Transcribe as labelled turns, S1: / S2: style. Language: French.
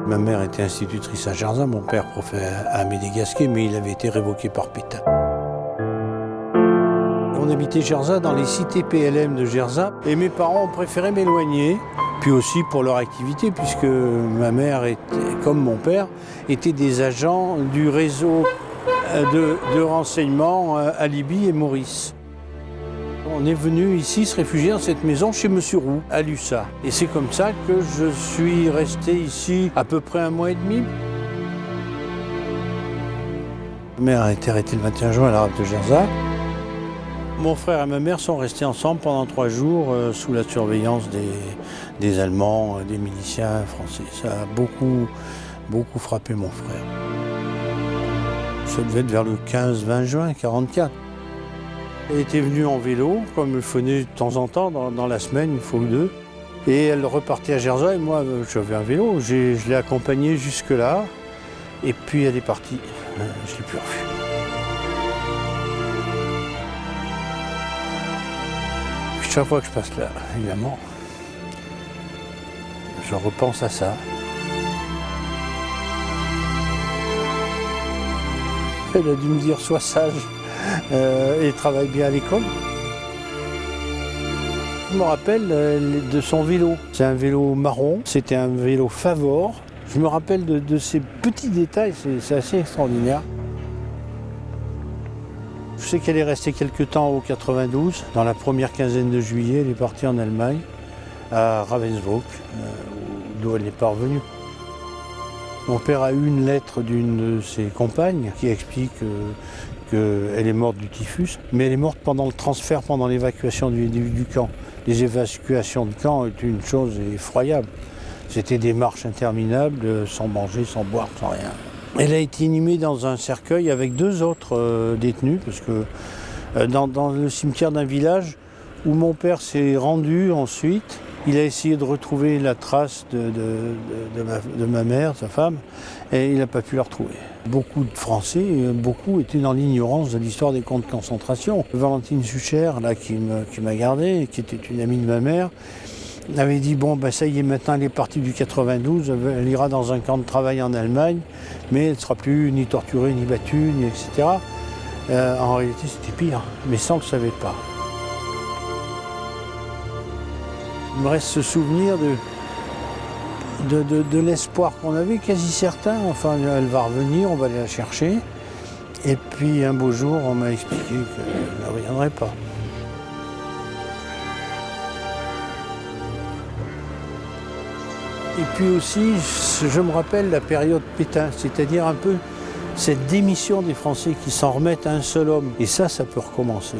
S1: Ma mère était institutrice à Gerzat, mon père prof à Amédée-Gasquet, mais il avait été révoqué par Pétain. On habitait Gerzat dans les cités PLM de Gerzat et mes parents ont préféré m'éloigner, puis aussi pour leur activité, puisque ma mère, comme mon père, étaient des agents du réseau de renseignement à Libye et Maurice. On est venu ici se réfugier dans cette maison chez Monsieur Roux, à Lussat. Et c'est comme ça que je suis resté ici à peu près 1 mois et demi. Ma mère a été arrêtée le 21 juin à la rafle de Gerzat. Mon frère et ma mère sont restés ensemble pendant 3 jours sous la surveillance des Allemands, des miliciens français. Ça a beaucoup frappé mon frère. Ça devait être vers le 15-20 juin 1944. Elle était venue en vélo, comme elle venait de temps en temps, dans la semaine, une fois ou deux. Et elle repartait à Gerzat, et moi, j'avais un vélo. Je l'ai accompagnée jusque-là, et puis elle est partie. Je ne l'ai plus revue. Chaque fois que je passe là, évidemment, je repense à ça. Elle a dû me dire « sois sage ». Et travaille bien à l'école. Je me rappelle de son vélo. C'est un vélo marron, c'était un vélo Favor. Je me rappelle de ces petits détails, c'est assez extraordinaire. Je sais qu'elle est restée quelque temps au 92. Dans la première quinzaine de juillet, elle est partie en Allemagne, à Ravensbrück, d'où elle n'est pas revenue. Mon père a eu une lettre d'une de ses compagnes qui explique qu'elle est morte du typhus, mais elle est morte pendant le transfert, pendant l'évacuation du camp. Les évacuations de camp étaient une chose effroyable. C'était des marches interminables, sans manger, sans boire, sans rien. Elle a été inhumée dans un cercueil avec 2 autres détenus, parce que dans le cimetière d'un village où mon père s'est rendu ensuite, il a essayé de retrouver la trace de ma mère, sa femme, et il n'a pas pu la retrouver. Beaucoup de Français, beaucoup étaient dans l'ignorance de l'histoire des camps de concentration. Valentine Sucher, là, qui m'a gardé, qui était une amie de ma mère, avait dit, bon, ben, ça y est, maintenant elle est partie du 92, elle ira dans un camp de travail en Allemagne, mais elle ne sera plus ni torturée, ni battue, ni etc. En réalité, c'était pire, mais ça, on ne le savait pas. Il me reste ce souvenir de l'espoir qu'on avait, quasi certain. Enfin, elle va revenir, on va aller la chercher. Et puis un beau jour, on m'a expliqué qu'elle ne reviendrait pas. Et puis aussi, je me rappelle la période Pétain, c'est-à-dire un peu cette démission des Français qui s'en remettent à un seul homme. Et ça peut recommencer.